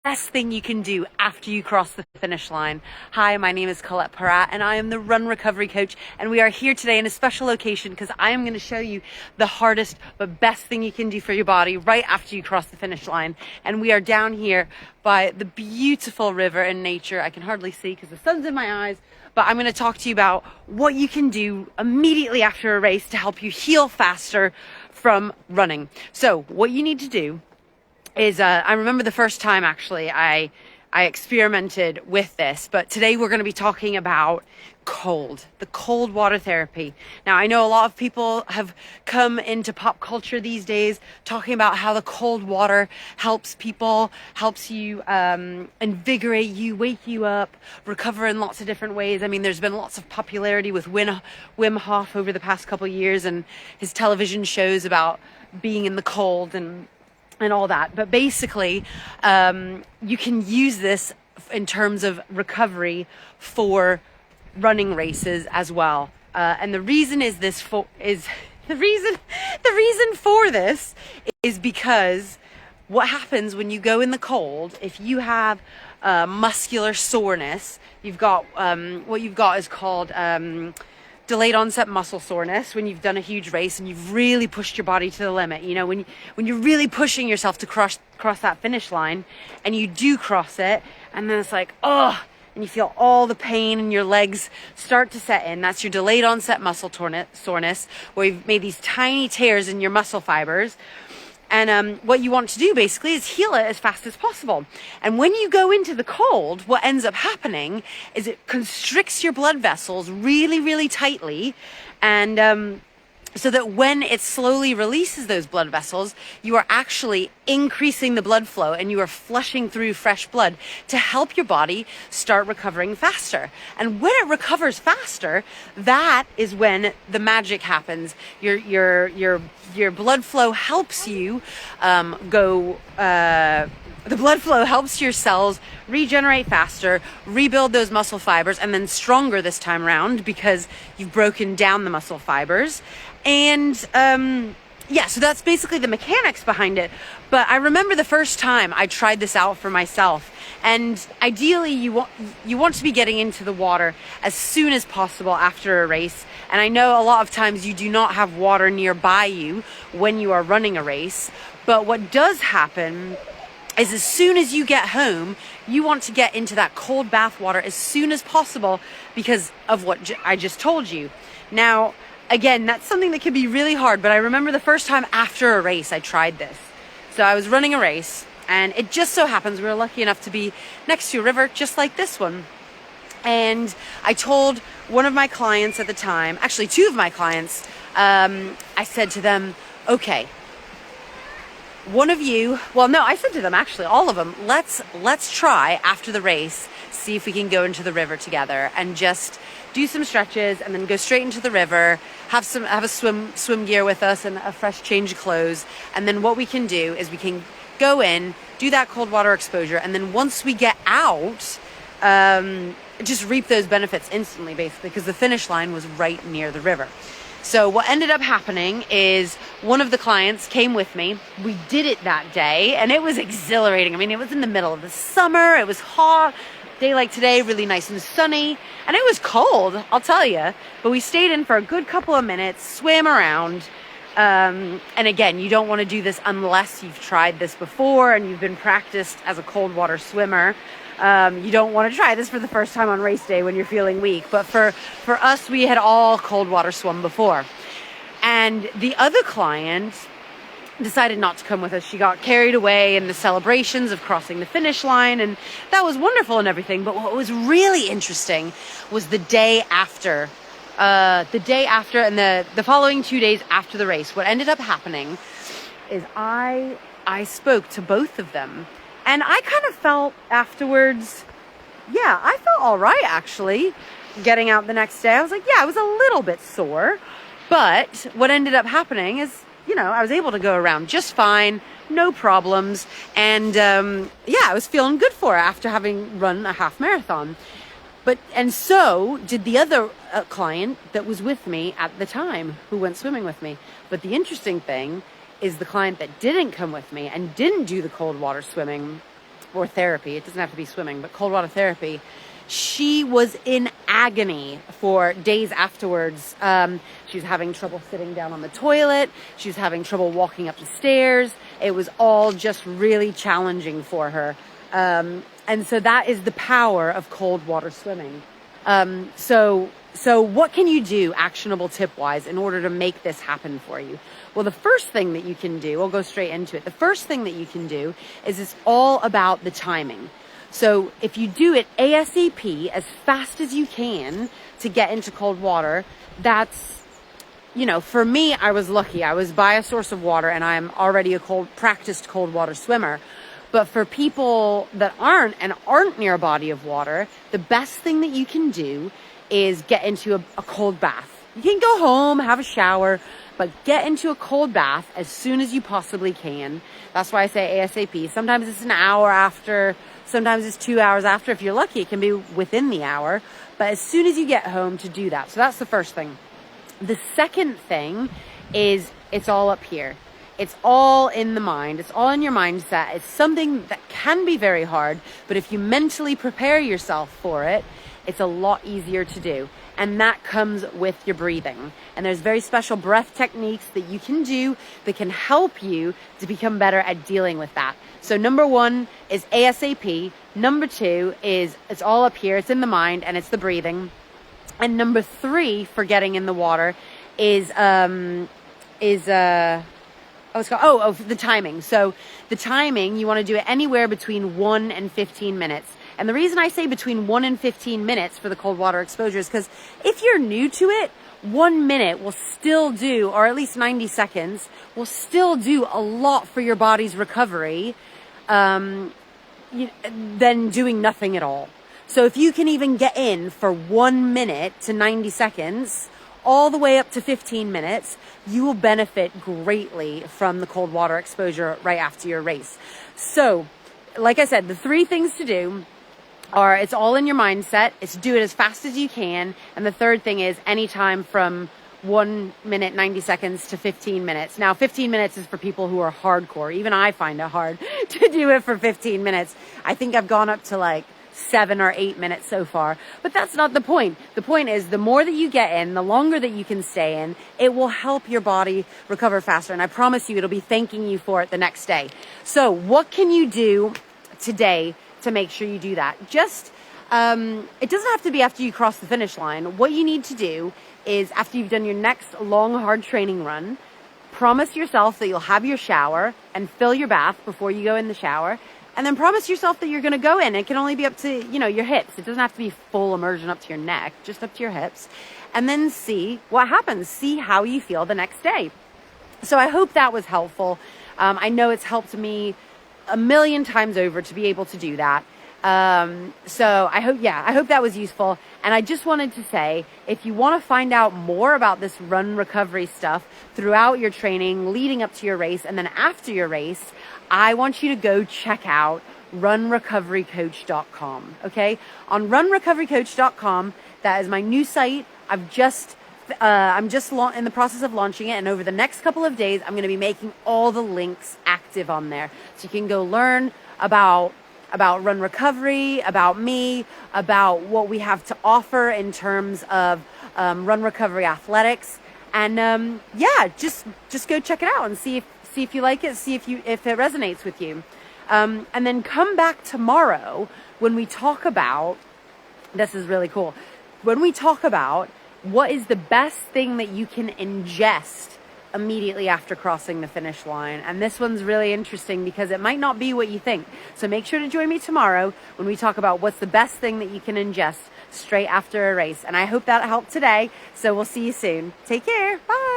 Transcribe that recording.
best thing you can do after you cross the finish line. Hi, my name is Colette Parat and I am the Run Recovery Coach, and we are here today in a special location because I am going to show you the hardest but best thing you can do for your body right after you cross the finish line. And we are down here by the beautiful river and nature. I can hardly see because the sun's in my eyes, but I'm going to talk to you about what you can do immediately after a race to help you heal faster from running. So what you need to do is I remember the first time actually I experimented with this, but today we're going to be talking about the cold water therapy. Now, I know a lot of people have come into pop culture these days talking about how the cold water helps people, helps you invigorate you, wake you up, recover in lots of different ways. I mean, there's been lots of popularity with Wim Hof over the past couple of years and his television shows about being in the cold and all that. But basically, you can use this in terms of recovery for running races as well. And the reason for this is because what happens when you go in the cold, if you have muscular soreness, you've got what you've got is called delayed onset muscle soreness when you've done a huge race and you've really pushed your body to the limit. You know, when you're really pushing yourself to cross that finish line and you do cross it, and then it's like, oh, and you feel all the pain in your legs start to set in. That's your delayed onset muscle soreness, where you've made these tiny tears in your muscle fibers. And what you want to do basically is heal it as fast as possible. And when you go into the cold, what ends up happening is it constricts your blood vessels really, really tightly. And so that when it slowly releases those blood vessels, you are actually increasing the blood flow and you are flushing through fresh blood to help your body start recovering faster. And when it recovers faster, that is when the magic happens. Your blood flow helps you the blood flow helps your cells regenerate faster, rebuild those muscle fibers, and then stronger this time around because you've broken down the muscle fibers. And so that's basically the mechanics behind it. But I remember the first time I tried this out for myself. And ideally, you want to be getting into the water as soon as possible after a race. And I know a lot of times you do not have water nearby you when you are running a race. But what does happen is as soon as you get home, you want to get into that cold bath water as soon as possible because of what I just told you. Now, again, that's something that can be really hard, but I remember the first time after a race, I tried this. So I was running a race, and it just so happens we were lucky enough to be next to a river just like this one. And I told one of my clients at the time, actually two of my clients, I said to them, okay, I said to them, actually, all of them, let's try after the race, see if we can go into the river together and just do some stretches and then go straight into the river, have a swim gear with us and a fresh change of clothes. And then what we can do is we can go in, do that cold water exposure. And then once we get out, just reap those benefits instantly, basically, because the finish line was right near the river. So what ended up happening is one of the clients came with me. We did it that day and it was exhilarating. I mean, it was in the middle of the summer. It was hot. Day like today, really nice and sunny. And it was cold, I'll tell you. But we stayed in for a good couple of minutes, swam around. And again, you don't want to do this unless you've tried this before and you've been practiced as a cold water swimmer. You don't want to try this for the first time on race day when you're feeling weak. But for us, we had all cold water swum before. And the other client decided not to come with us. She got carried away in the celebrations of crossing the finish line, and that was wonderful and everything. But what was really interesting was the day after and the following 2 days after the race. What ended up happening is I spoke to both of them. And I kind of felt afterwards, I felt all right, actually, getting out the next day. I was like, I was a little bit sore. But what ended up happening is, I was able to go around just fine, no problems. And, I was feeling good for it after having run a half marathon. And so did the other client that was with me at the time who went swimming with me. But the interesting thing is the client that didn't come with me and didn't do the cold water swimming or therapy, it doesn't have to be swimming, but cold water therapy, she was in agony for days afterwards. She was having trouble sitting down on the toilet. She was having trouble walking up the stairs. It was all just really challenging for her. And so that is the power of cold water swimming. So what can you do, actionable tip-wise, in order to make this happen for you? Well, the first thing that you can do, we'll go straight into it. The first thing that you can do is it's all about the timing. So if you do it ASAP, as fast as you can to get into cold water, that's, you know, for me, I was lucky. I was by a source of water and I'm already a practiced cold water swimmer. But for people that aren't near a body of water, the best thing that you can do is get into a cold bath. You can go home, have a shower, but get into a cold bath as soon as you possibly can. That's why I say ASAP. Sometimes it's an hour after, sometimes it's 2 hours after. If you're lucky, it can be within the hour. But as soon as you get home, to do that. So that's the first thing. The second thing is it's all up here. It's all in the mind. It's all in your mindset. It's something that can be very hard, but if you mentally prepare yourself for it, it's a lot easier to do. And that comes with your breathing. And there's very special breath techniques that you can do that can help you to become better at dealing with that. So number one is ASAP. Number two is it's all up here. It's in the mind and it's the breathing. And number three for getting in the water is the timing. So the timing, you want to do it anywhere between 1 and 15 minutes. And the reason I say between 1 and 15 minutes for the cold water exposure is because if you're new to it, 1 minute will still do, or at least 90 seconds, will still do a lot for your body's recovery than doing nothing at all. So if you can even get in for 1 minute to 90 seconds, all the way up to 15 minutes, you will benefit greatly from the cold water exposure right after your race. So, like I said, the three things to do are it's all in your mindset, it's do it as fast as you can, and the third thing is anytime from 1 minute, 90 seconds to 15 minutes. Now, 15 minutes is for people who are hardcore. Even I find it hard to do it for 15 minutes. I think I've gone up to like 7 or 8 minutes so far, but that's not the point. The point is the more that you get in, the longer that you can stay in, it will help your body recover faster. And I promise you, it'll be thanking you for it the next day. So what can you do today to make sure you do that? Just, it doesn't have to be after you cross the finish line. What you need to do is after you've done your next long, hard training run, promise yourself that you'll have your shower and fill your bath before you go in the shower. And then promise yourself that you're going to go in. It can only be up to, your hips. It doesn't have to be full immersion up to your neck, just up to your hips. And then see what happens. See how you feel the next day. So I hope that was helpful. I know it's helped me a million times over to be able to do that. So I hope that was useful. And I just wanted to say, if you want to find out more about this run recovery stuff throughout your training, leading up to your race, and then after your race, I want you to go check out runrecoverycoach.com. Okay. On runrecoverycoach.com, that is my new site. I'm just in the process of launching it, and over the next couple of days, I'm going to be making all the links active on there, so you can go learn about run recovery, about me, about what we have to offer in terms of run recovery athletics, and just go check it out and see if you like it, see if it resonates with you, and then come back tomorrow when we talk about, this is really cool, when we talk about what is the best thing that you can ingest immediately after crossing the finish line. And this one's really interesting because it might not be what you think. So make sure to join me tomorrow when we talk about what's the best thing that you can ingest straight after a race. And I hope that helped today. So we'll see you soon. Take care. Bye.